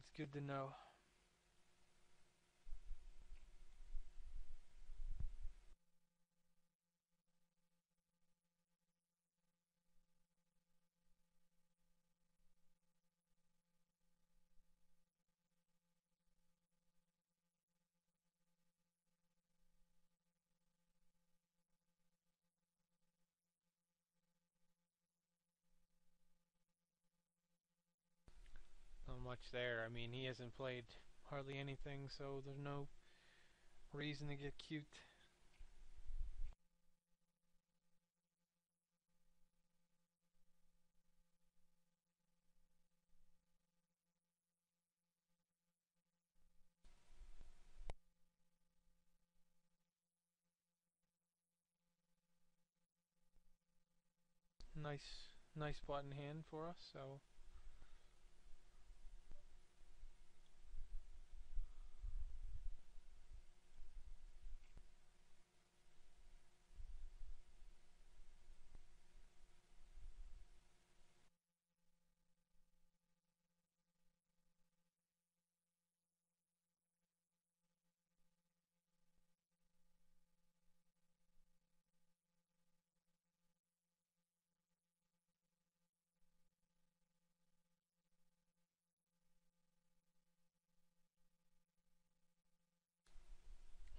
That's good to know. Not much there. I mean, he hasn't played hardly anything, so there's no reason to get cute. Nice button hand for us. So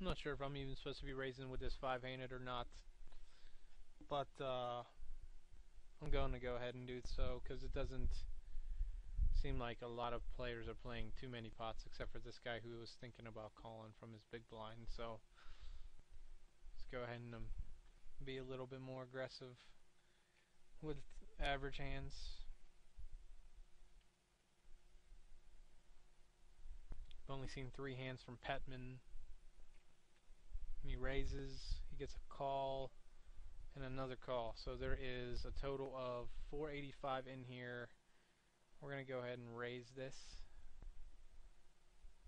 I'm not sure if I'm even supposed to be raising with this five-handed or not, but I'm going to go ahead and do so because it doesn't seem like a lot of players are playing too many pots except for this guy who was thinking about calling from his big blind. So let's go ahead and be a little bit more aggressive with average hands. I've only seen 3 hands from Petman. He raises, he gets a call, and another call. So there is a total of 485 in here. We're going to go ahead and raise this.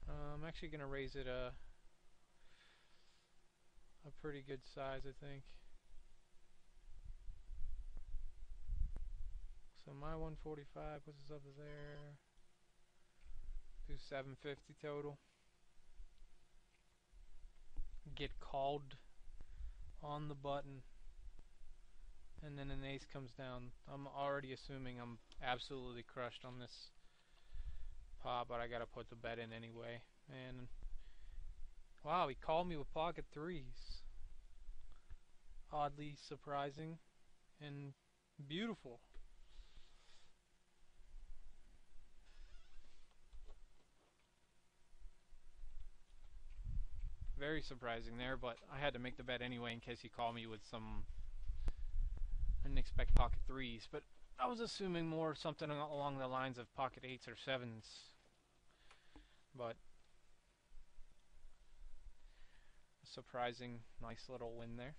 I'm actually going to raise it a pretty good size, I think. So my 145 puts us up there. Do 750 total. Get called on the button. And then an ace comes down. I'm already assuming I'm absolutely crushed on this pot, but I gotta put the bet in anyway. And wow, he called me with pocket threes. Oddly surprising and beautiful. Very surprising there, but I had to make the bet anyway in case he called me with some. I didn't expect pocket threes, but I was assuming more something along the lines of pocket eights or sevens. But a surprising, nice little win there.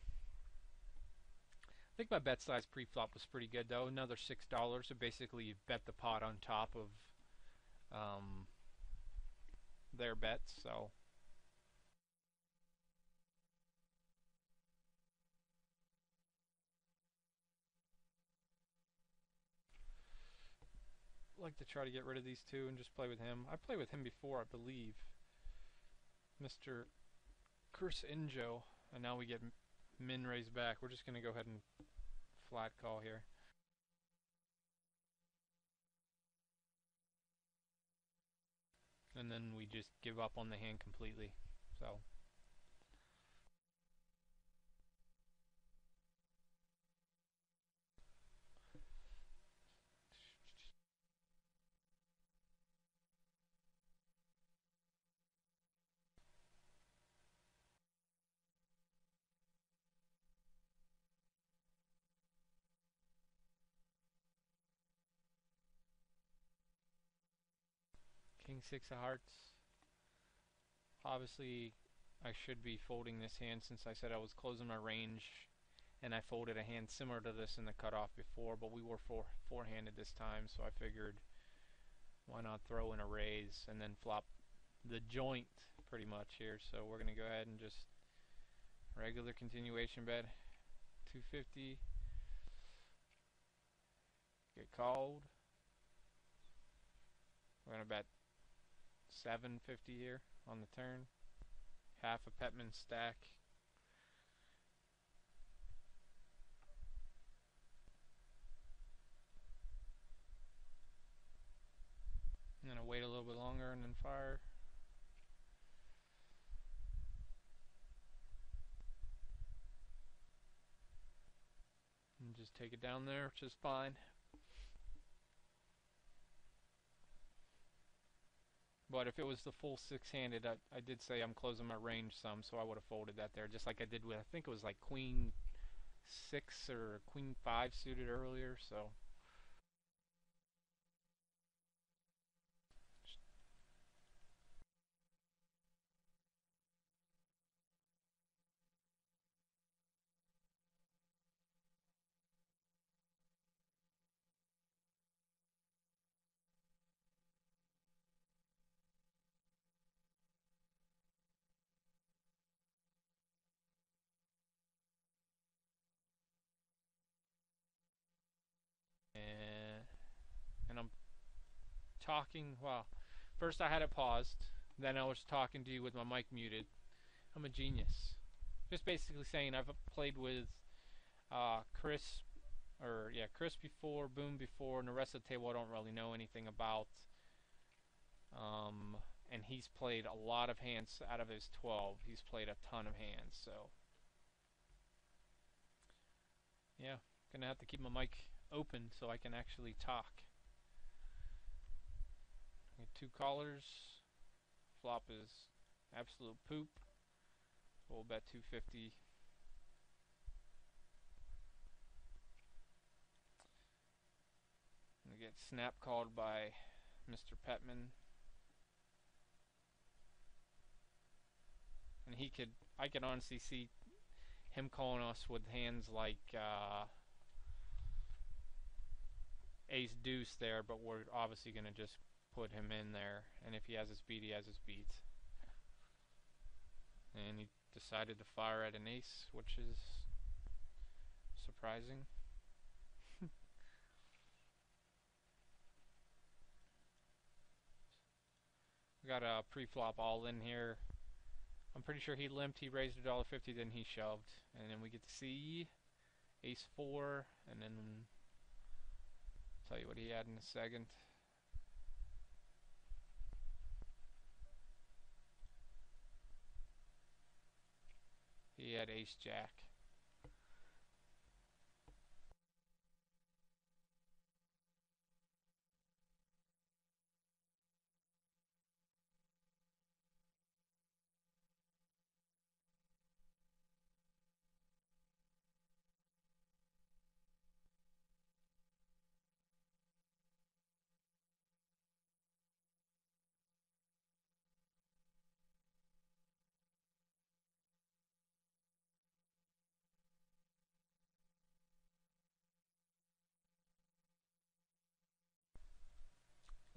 I think my bet size pre-flop was pretty good though. Another $6. So basically, you bet the pot on top of um, their bets. So I like to try to get rid of these two and just play with him. I played with him before, I believe, Mr. Curse Injo, and now we get min raised back. We're just gonna go ahead and flat call here. And then we just give up on the hand completely. So King 6 of hearts. Obviously, I should be folding this hand since I said I was closing my range, and I folded a hand similar to this in the cutoff before, but we were four-handed this time, so I figured why not throw in a raise and then flop the joint pretty much here. So we're going to go ahead and just regular continuation bet, 250, get called. We're going to bet 750 here on the turn. Half a Petman stack. I'm gonna wait a little bit longer and then fire. And just take it down there, which is fine. But if it was the full six-handed, I did say I'm closing my range some, so I would have folded that there, just like I did with, I think it was like Queen 6 or Queen 5 suited earlier, so. And I'm talking, well, first I had it paused, then I was talking to you with my mic muted. I'm a genius. Just basically saying I've played with Chris, or yeah, Chris before, Boom before, and the rest of the table I don't really know anything about. And he's played a lot of hands out of his 12. He's played a ton of hands, so yeah, gonna have to keep my mic open so I can actually talk. Two callers. Flop is absolute poop. We'll bet 250. We get snap called by Mr. Petman. And I could honestly see him calling us with hands like ace deuce there, but we're obviously going to just put him in there. And if he has his beat, he has his beat. And he decided to fire at an ace, which is surprising. We got a pre-flop all in here. I'm pretty sure he limped, he raised $1.50, then he shoved. And then we get to see ace 4, and then I'll tell you what he had in a second. He had ace jack.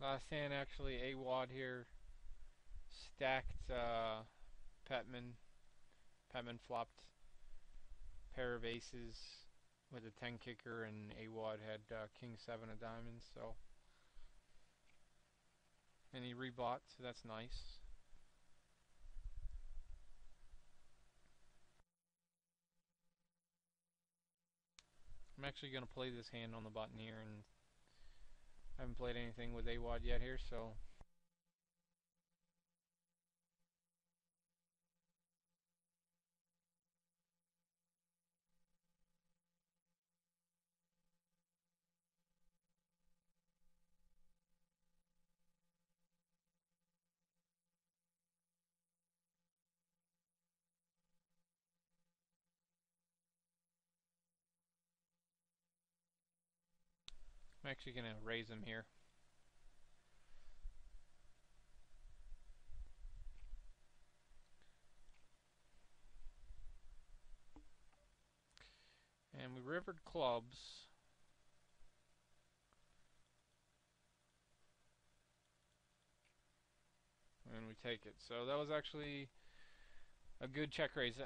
Last hand actually, A-Wad here. Stacked Petman. Petman flopped pair of aces with a 10 kicker, and A-Wad had king 7 of diamonds, so. And he rebought, so that's nice. I'm actually going to play this hand on the button here, and I haven't played anything with A-Wad yet here, so. I'm actually going to raise him here. And we rivered clubs. And we take it. So that was actually a good check raise.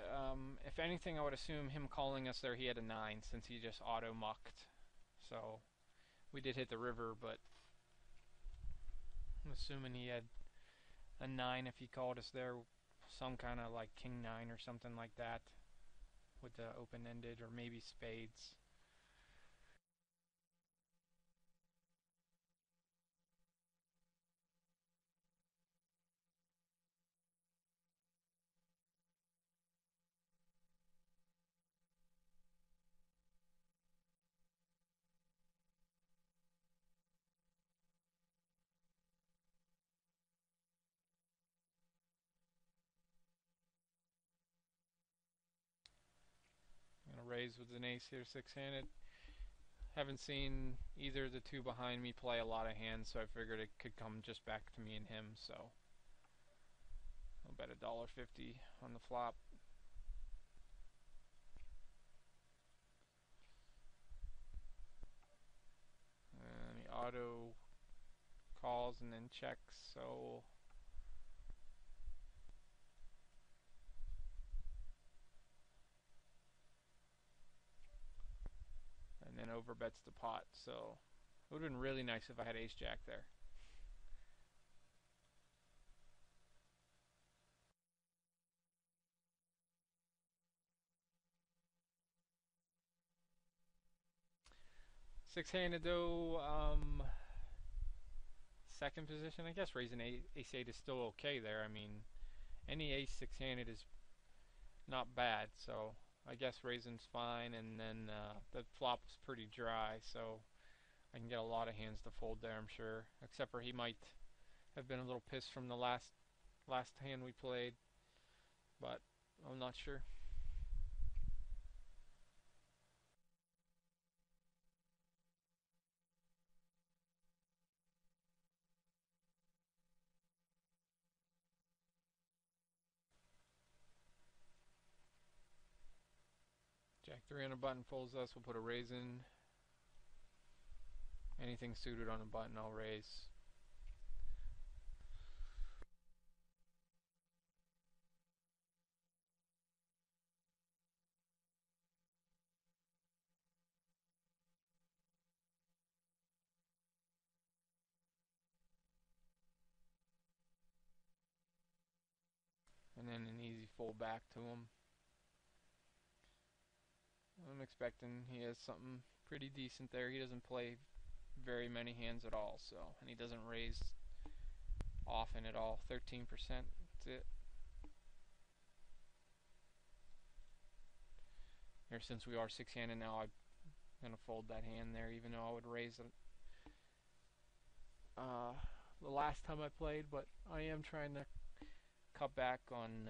If anything, I would assume him calling us there, he had a 9 since he just auto-mucked. So we did hit the river, but I'm assuming he had a 9 if he called us there, some kind of like king 9 or something like that with the open-ended, or maybe spades. I'm gonna raise with an ace here, six-handed. Haven't seen either of the two behind me play a lot of hands, so I figured it could come just back to me and him. So I'll bet $1.50 on the flop. And he auto calls and then checks, so and then overbets the pot. So it would have been really nice if I had ace jack there. Six-handed though, second position, I guess raising ace eight is still okay there. I mean, any ace six-handed is not bad, so I guess raising's fine. And then the flop's pretty dry, so I can get a lot of hands to fold there, I'm sure. Except for he might have been a little pissed from the last hand we played, but I'm not sure. Jack 3 on a button folds us, we'll put a raise in. Anything suited on a button, I'll raise. And then an easy fold back to him. I'm expecting he has something pretty decent there. He doesn't play very many hands at all, so, and he doesn't raise often at all. 13%, that's it. Here, since we are six-handed now, I'm gonna fold that hand there, even though I would raise it the last time I played. But I am trying to cut back on